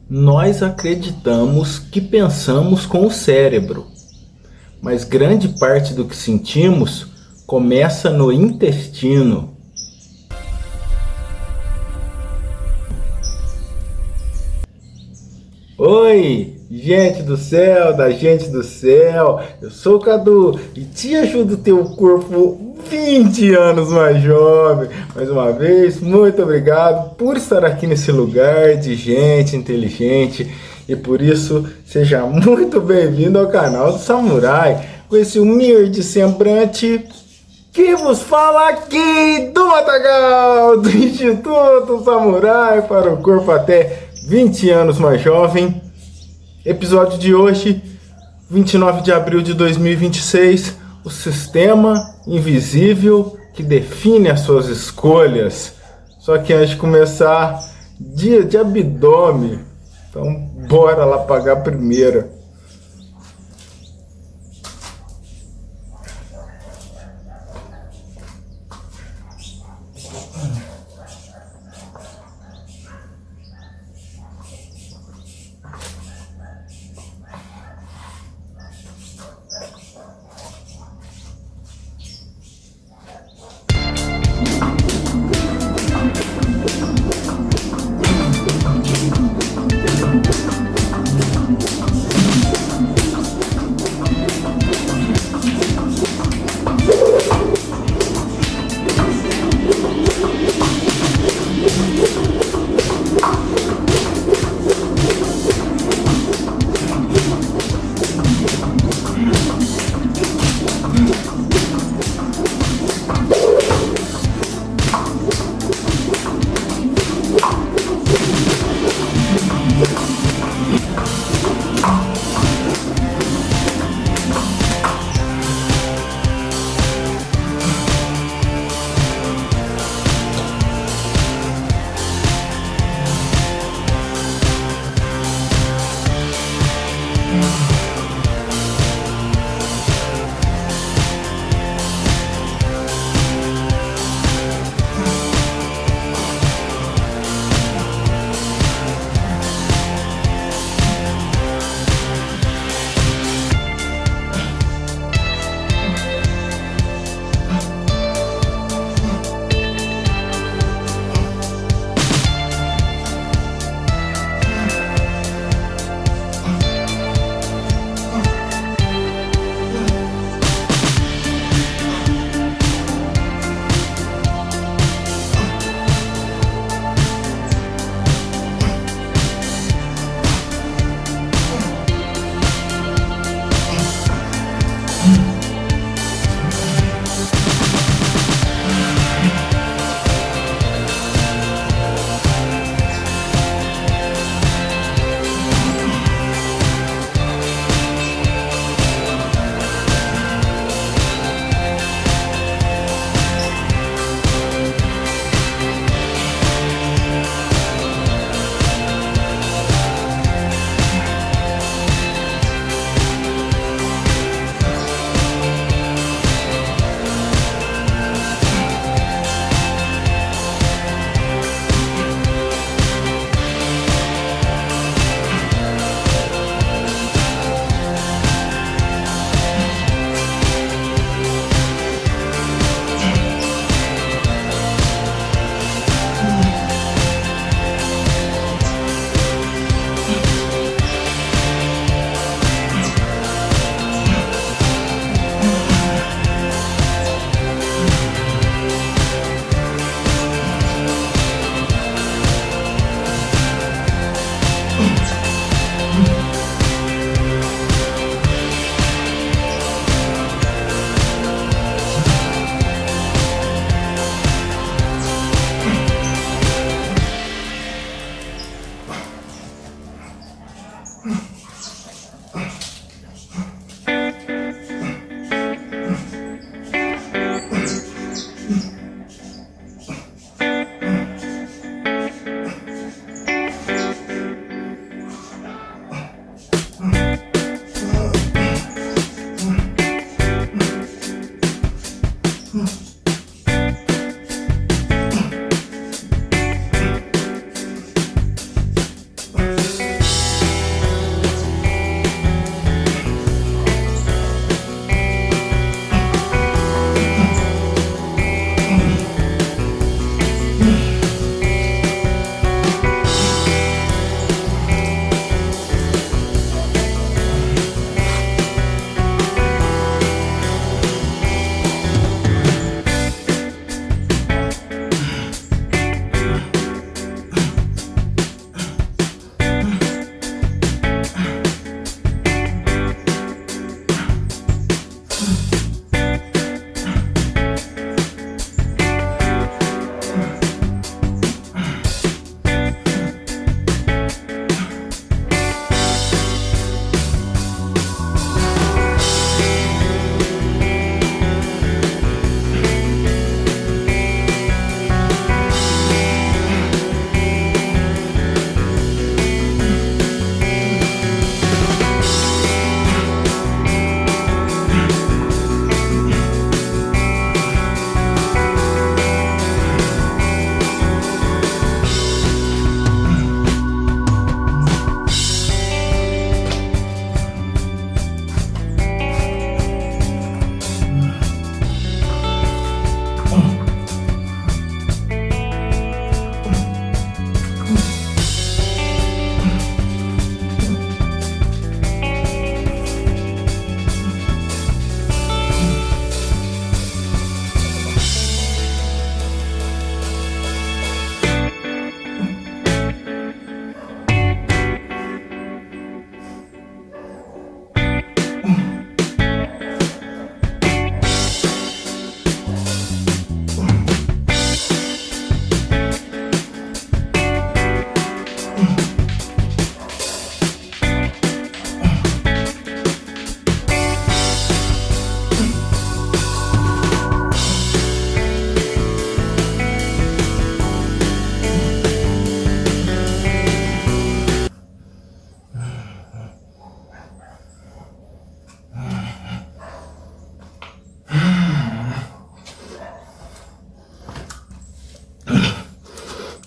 Nós acreditamos que pensamos com o cérebro, mas grande parte do que sentimos começa no intestino. Oi, gente do céu, da gente do céu, eu sou o Cadu e te ajudo a ter o corpo 20 anos mais jovem. Mais uma vez, muito obrigado por estar aqui nesse lugar de gente inteligente e por isso seja muito bem-vindo ao canal do Samurai, com esse humilde semblante que vos fala aqui do Matagal, do Instituto Samurai para o corpo até 20 anos mais jovem. Episódio de hoje, 29 de abril de 2026, o sistema invisível que define as suas escolhas. Só que antes de começar, dia de abdômen. Então bora lá pagar a primeira.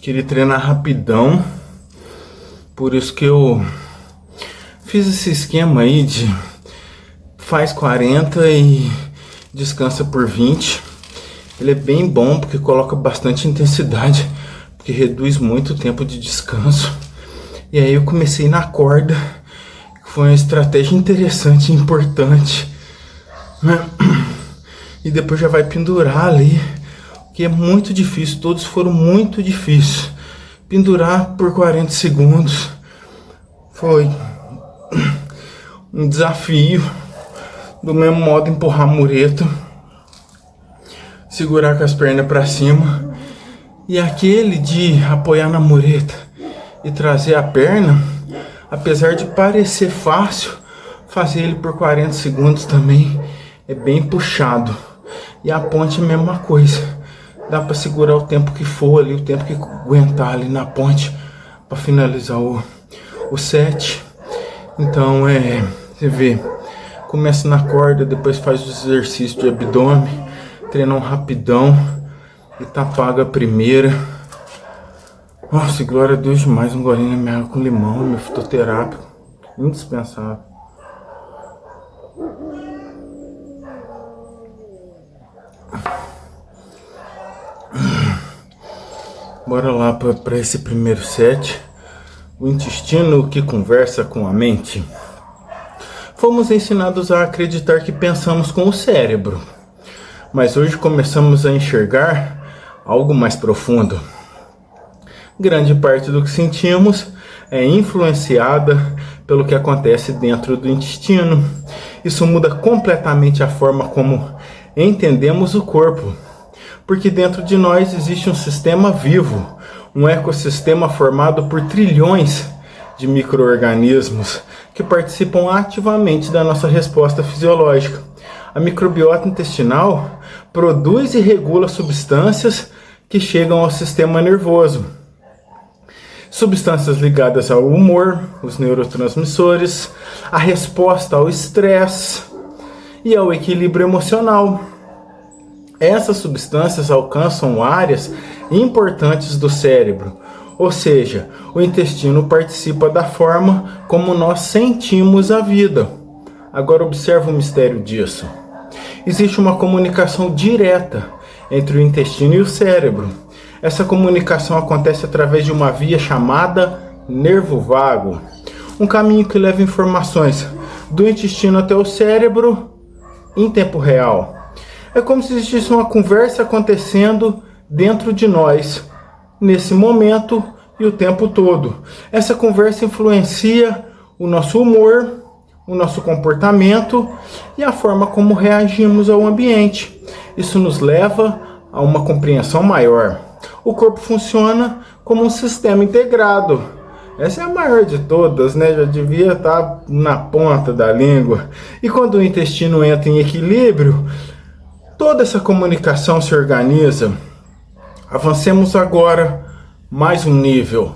queria treinar rapidão, por isso que eu fiz esse esquema aí de faz 40 e descansa por 20. Ele é bem bom porque coloca bastante intensidade, porque reduz muito o tempo de descanso. E aí eu comecei na corda, que foi uma estratégia interessante e importante, né? E depois já vai pendurar ali, que é muito difícil, todos foram muito difíceis. Pendurar por 40 segundos foi um desafio. Do mesmo modo, empurrar a mureta, segurar com as pernas para cima. E aquele de apoiar na mureta e trazer a perna, apesar de parecer fácil, fazer ele por 40 segundos também é bem puxado. E a ponte é a mesma coisa. Dá para segurar o tempo que for ali, o tempo que aguentar ali na ponte para finalizar o set. Então você vê, começa na corda, depois faz o exercício de abdômen, treina um rapidão e tá paga a primeira. Nossa, glória a Deus demais, um golinho na minha água com limão, meu fitoterápico, indispensável. Bora lá para esse primeiro set. O intestino que conversa com a mente. Fomos ensinados a acreditar que pensamos com o cérebro, mas hoje começamos a enxergar algo mais profundo. Grande parte do que sentimos é influenciada pelo que acontece dentro do intestino. Isso muda completamente a forma como entendemos o corpo, porque dentro de nós existe um sistema vivo, um ecossistema formado por trilhões de micro-organismos que participam ativamente da nossa resposta fisiológica. A microbiota intestinal produz e regula substâncias que chegam ao sistema nervoso. Substâncias ligadas ao humor, os neurotransmissores, a resposta ao estresse e ao equilíbrio emocional. Essas substâncias alcançam áreas importantes do cérebro, ou seja, o intestino participa da forma como nós sentimos a vida. Agora observa o mistério disso. Existe uma comunicação direta entre o intestino e o cérebro. Essa comunicação acontece através de uma via chamada nervo vago, um caminho que leva informações do intestino até o cérebro em tempo real. É como se existisse uma conversa acontecendo dentro de nós, nesse momento e o tempo todo. Essa conversa influencia o nosso humor, o nosso comportamento e a forma como reagimos ao ambiente. Isso nos leva a uma compreensão maior. O corpo funciona como um sistema integrado. Essa é a maior de todas, né? Já devia estar na ponta da língua. E quando o intestino entra em equilíbrio, toda essa comunicação se organiza. Avancemos agora mais um nível.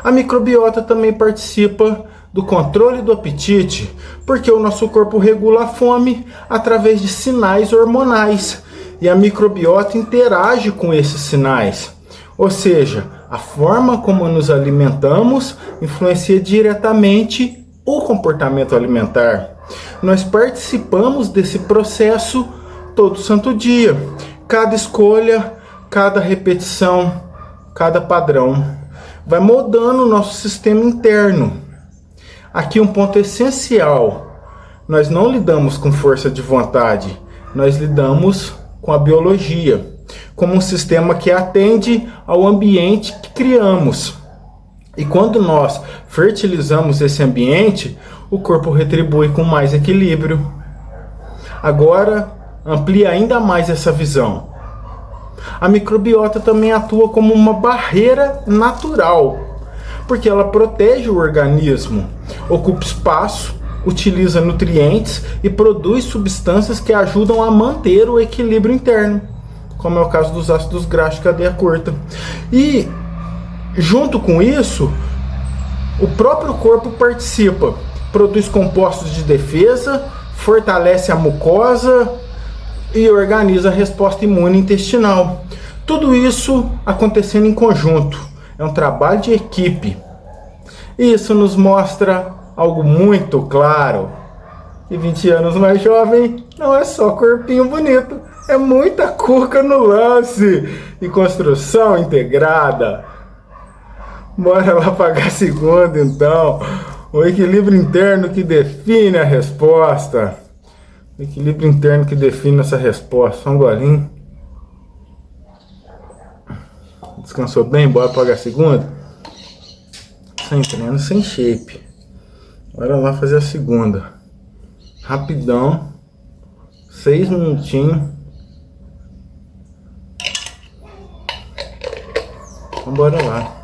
A microbiota também participa do controle do apetite, porque o nosso corpo regula a fome através de sinais hormonais e a microbiota interage com esses sinais. Ou seja, a forma como nos alimentamos influencia diretamente o comportamento alimentar. Nós participamos desse processo todo santo dia. Cada escolha, cada repetição, cada padrão vai moldando o nosso sistema interno. Aqui um ponto essencial: nós não lidamos com força de vontade, nós lidamos com a biologia, como um sistema que atende ao ambiente que criamos. E quando nós fertilizamos esse ambiente, o corpo retribui com mais equilíbrio. Agora, amplia ainda mais essa visão. A microbiota também atua como uma barreira natural, porque ela protege o organismo, ocupa espaço, utiliza nutrientes e produz substâncias que ajudam a manter o equilíbrio interno, como é o caso dos ácidos graxos de cadeia curta. E, junto com isso, o próprio corpo participa, produz compostos de defesa, fortalece a mucosa e organiza a resposta imune intestinal. Tudo isso acontecendo em conjunto. é um trabalho de equipe. Isso nos mostra algo muito claro. E 20 anos mais jovem não é só corpinho bonito, é muita cuca no lance e construção integrada. Bora lá pagar a segunda, então. O equilíbrio interno que define a resposta. O equilíbrio interno que define essa resposta. Só um golinho. Descansou bem? Bora pagar a segunda? Sem treino, sem shape. Bora lá fazer a segunda. Rapidão. 6 minutinhos. Então bora lá.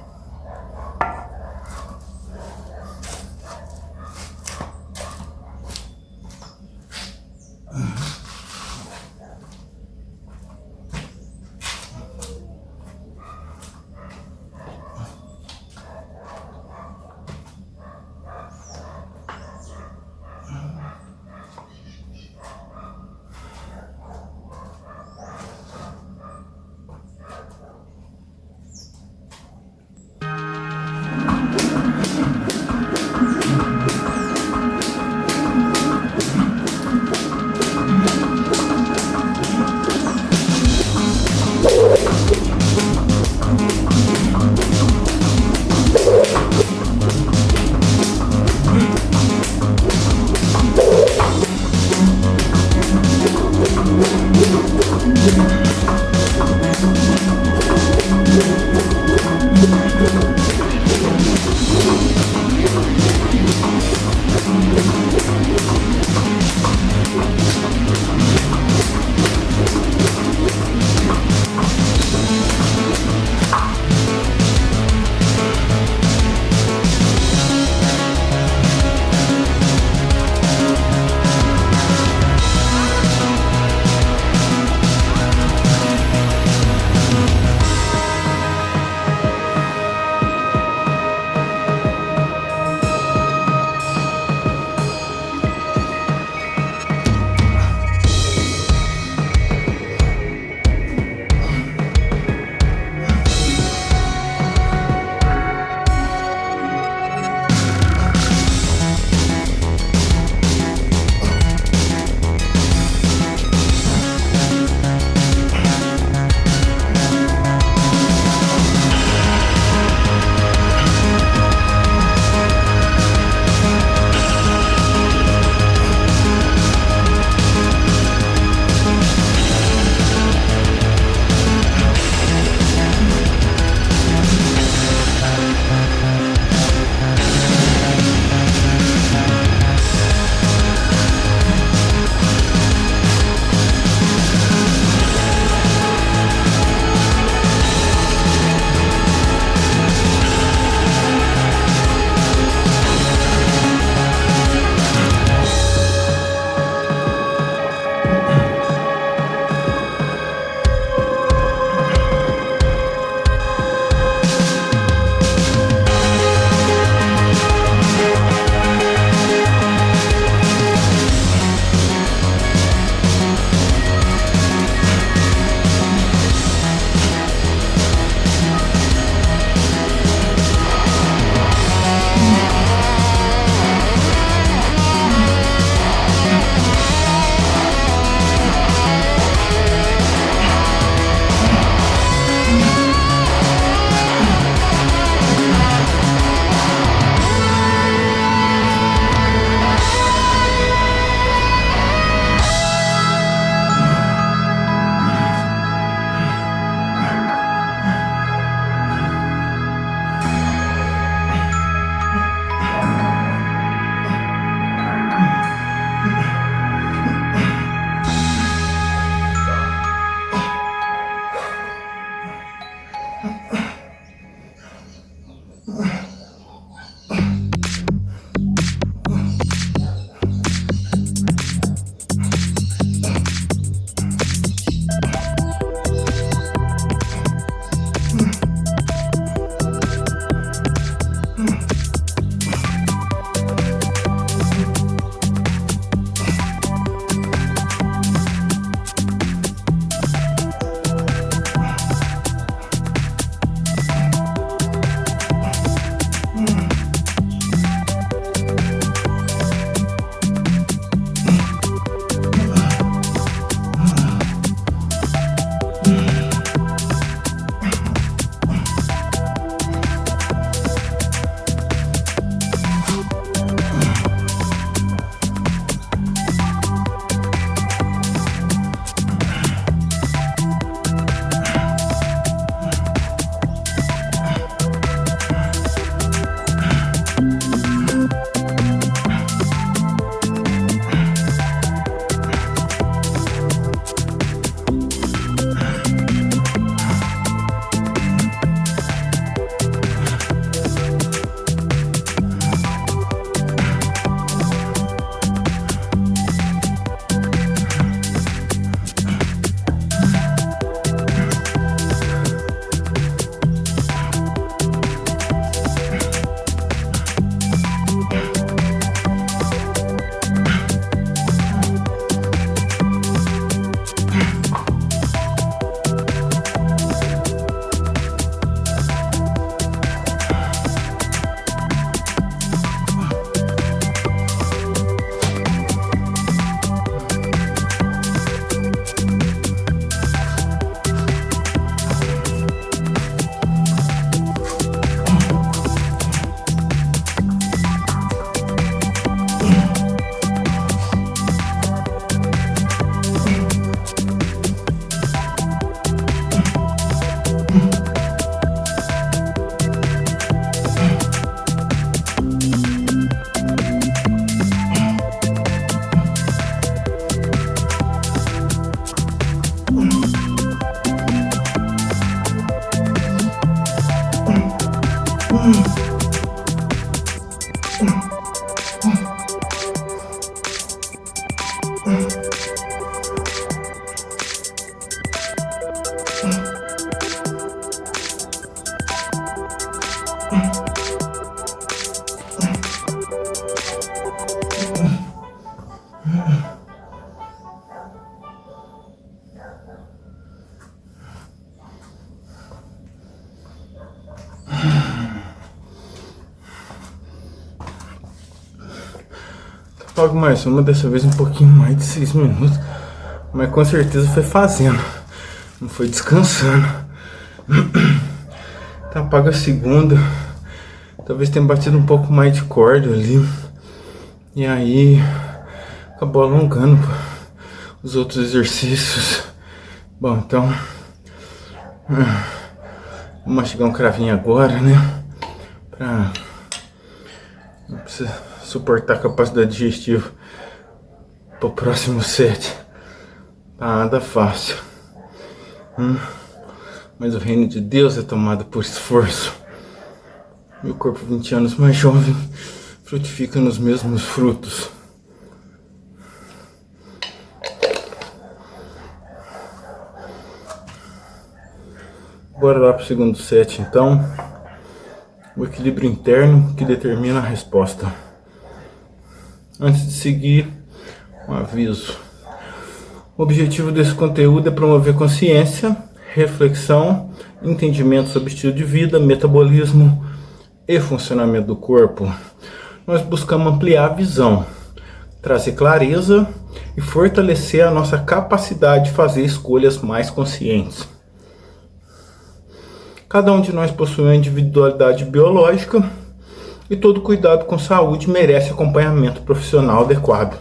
Logo mais uma, dessa vez um pouquinho mais de 6 minutos. Mas com certeza foi fazendo, não foi descansando. Tá, apaga a segunda. Talvez tenha batido um pouco mais de corda ali. E aí acabou alongando os outros exercícios. Bom, então vou mastigar um cravinho agora, né? Pra não precisar suportar a capacidade digestiva pro próximo set. Nada fácil. Mas o reino de Deus é tomado por esforço. Meu corpo 20 anos mais jovem frutifica nos mesmos frutos. Bora lá pro segundo set, então. O equilíbrio interno que determina a resposta. Antes de seguir, um aviso. O objetivo desse conteúdo é promover consciência, reflexão, entendimento sobre estilo de vida, metabolismo e funcionamento do corpo. Nós buscamos ampliar a visão, trazer clareza e fortalecer a nossa capacidade de fazer escolhas mais conscientes. Cada um de nós possui uma individualidade biológica e todo cuidado com saúde merece acompanhamento profissional adequado.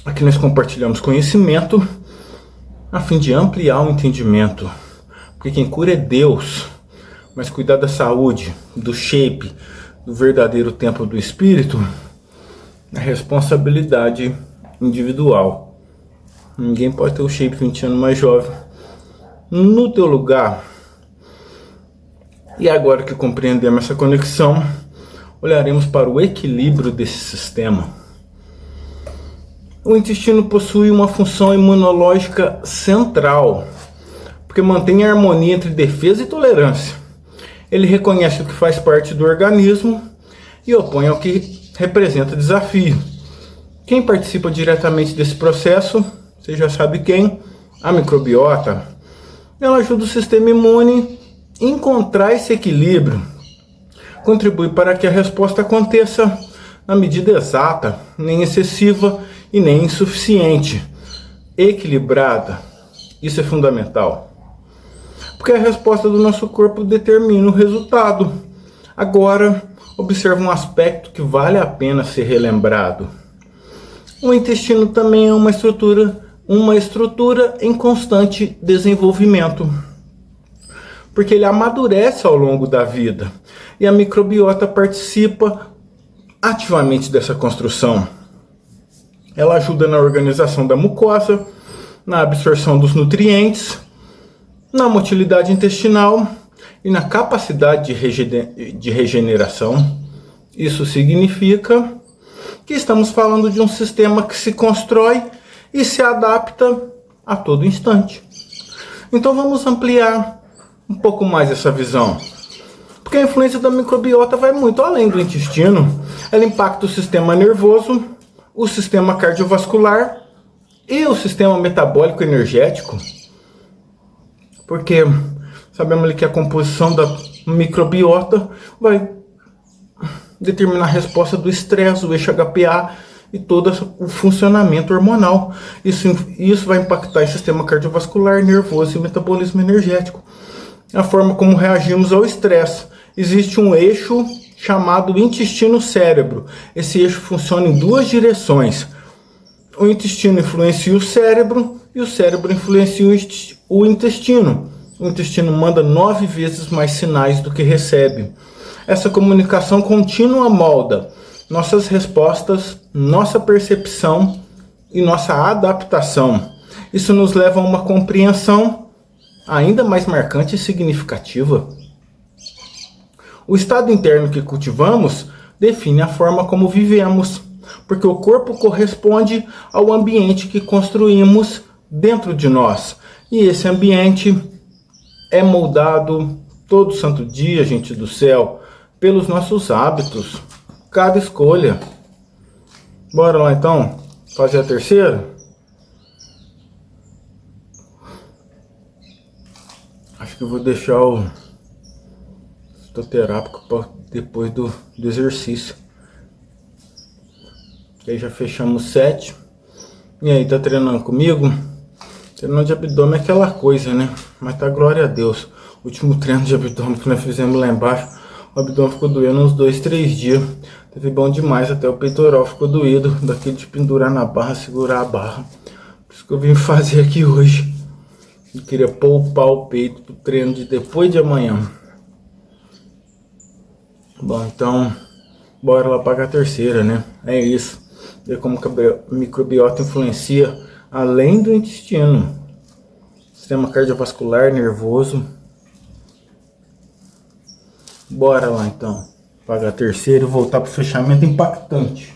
Aqui nós compartilhamos conhecimento a fim de ampliar o entendimento, porque quem cura é Deus, mas cuidar da saúde, do shape, do verdadeiro templo do espírito é responsabilidade individual. Ninguém pode ter o shape 20 anos mais jovem no teu lugar. E agora que compreendemos essa conexão, olharemos para o equilíbrio desse sistema. O intestino possui uma função imunológica central, porque mantém a harmonia entre defesa e tolerância. Ele reconhece o que faz parte do organismo e opõe ao que representa desafio. Quem participa diretamente desse processo, você já sabe quem, a microbiota. Ela ajuda o sistema imune a encontrar esse equilíbrio, contribui para que a resposta aconteça na medida exata, nem excessiva e nem insuficiente, equilibrada. Isso é fundamental, porque a resposta do nosso corpo determina o resultado. Agora, observa um aspecto que vale a pena ser relembrado. O intestino também é uma estrutura em constante desenvolvimento, porque ele amadurece ao longo da vida e a microbiota participa ativamente dessa construção. Ela ajuda na organização da mucosa, na absorção dos nutrientes, na motilidade intestinal e na capacidade de regeneração. Isso significa que estamos falando de um sistema que se constrói e se adapta a todo instante. Então vamos ampliar um pouco mais essa visão, porque a influência da microbiota vai muito além do intestino. Ela impacta o sistema nervoso, o sistema cardiovascular e o sistema metabólico energético, porque sabemos ali que a composição da microbiota vai determinar a resposta do estresse, o eixo HPA e todo o funcionamento hormonal. Isso vai impactar o sistema cardiovascular, nervoso e metabolismo energético. A forma como reagimos ao estresse. Existe um eixo chamado intestino-cérebro. Esse eixo funciona em duas direções. O intestino influencia o cérebro e o cérebro influencia o intestino. O intestino manda 9 vezes mais sinais do que recebe. Essa comunicação contínua molda nossas respostas, nossa percepção e nossa adaptação. Isso nos leva a uma compreensão ainda mais marcante e significativa. O estado interno que cultivamos define a forma como vivemos, porque o corpo corresponde ao ambiente que construímos dentro de nós. E esse ambiente é moldado todo santo dia, gente do céu, pelos nossos hábitos, cada escolha. Bora lá então fazer a terceira? Acho que eu vou deixar o fitoterápico para depois do exercício. E aí já fechamos 7. E aí, tá treinando comigo? Treino de abdômen é aquela coisa, né? Mas tá, glória a Deus. O último treino de abdômen que nós fizemos lá embaixo, o abdômen ficou doendo uns 2, 3 dias. Teve bom demais, até o peitoral ficou doído, daquele de pendurar na barra, segurar a barra. Por isso que eu vim fazer aqui hoje. Eu queria poupar o peito pro treino de depois de amanhã. Bom, então, bora lá pagar a terceira, né? É isso. Ver como a microbiota influencia além do intestino. Sistema cardiovascular, nervoso. Bora lá então. Pagar a terceira e voltar para o fechamento impactante.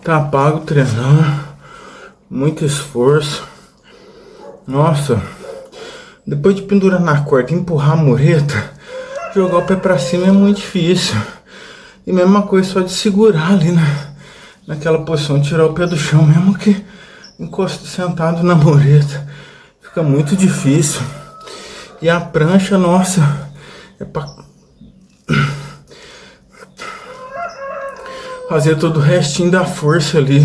Tá pago treinando. Muito esforço. Nossa. Depois de pendurar na corda e empurrar a mureta, jogar o pé pra cima é muito difícil. E mesma coisa só de segurar ali naquela posição, tirar o pé do chão, mesmo que encosto sentado na mureta. Fica muito difícil. E a prancha, nossa, é pra fazer todo o restinho da força ali.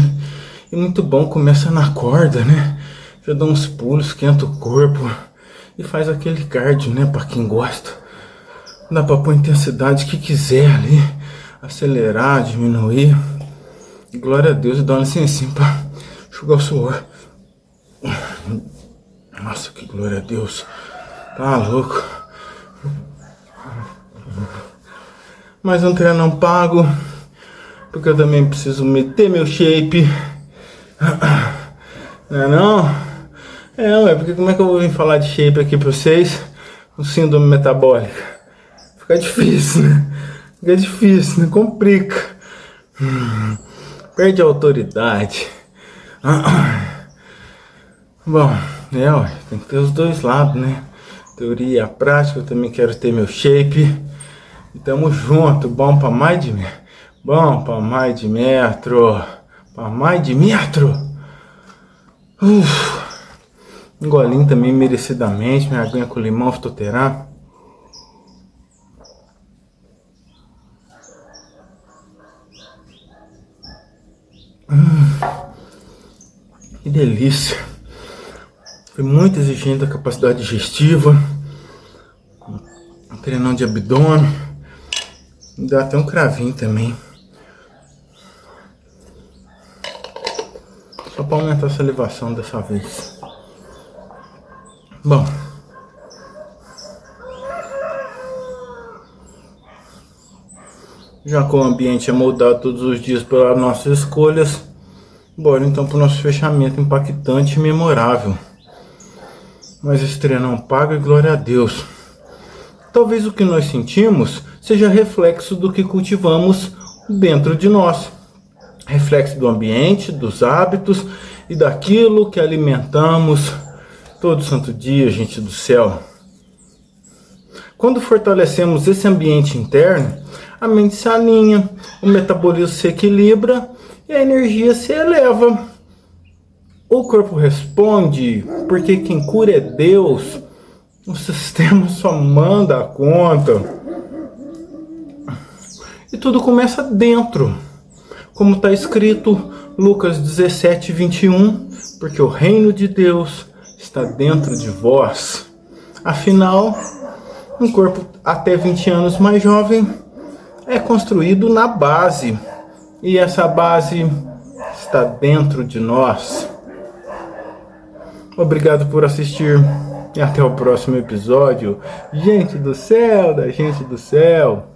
E muito bom, começa na corda, né? Já dá uns pulos, esquenta o corpo e faz aquele cardio, né? Pra quem gosta. Dá pra pôr a intensidade que quiser ali. Acelerar, diminuir. E glória a Deus, dá uma licencinha pra enxugar o suor. Nossa, que glória a Deus. Tá louco. Mais um treino não pago. Porque eu também preciso meter meu shape. Não é não? Ué, porque como é que eu vou vir falar de shape aqui pra vocês? Com síndrome metabólica. Fica difícil, né? Fica difícil, né? Complica. Perde a autoridade. Bom, ué, tem que ter os dois lados, né? Teoria e a prática, eu também quero ter meu shape. E tamo junto, bom pra mais de metro. Bom pra mais de metro. Pra mais de metro. Um golinho também merecidamente, minha aguinha com limão, fitoterá. Que delícia. Foi muito exigente a capacidade digestiva. Treinão de abdômen. Dá até um cravinho também. Só para aumentar a salivação dessa vez. Bom. Já que o ambiente é moldado todos os dias pelas nossas escolhas, bora então para o nosso fechamento impactante e memorável. Mas esse treinão paga e glória a Deus. Talvez o que nós sentimos seja reflexo do que cultivamos dentro de nós. Reflexo do ambiente, dos hábitos e daquilo que alimentamos todo santo dia, gente do céu. Quando fortalecemos esse ambiente interno, a mente se alinha, o metabolismo se equilibra e a energia se eleva. O corpo responde, porque quem cura é Deus. O sistema só manda a conta. E tudo começa dentro. Como está escrito, Lucas 17, 21, porque o reino de Deus está dentro de vós. Afinal, um corpo até 20 anos mais jovem é construído na base. E essa base está dentro de nós. Obrigado por assistir e até o próximo episódio. Gente do céu, da gente do céu.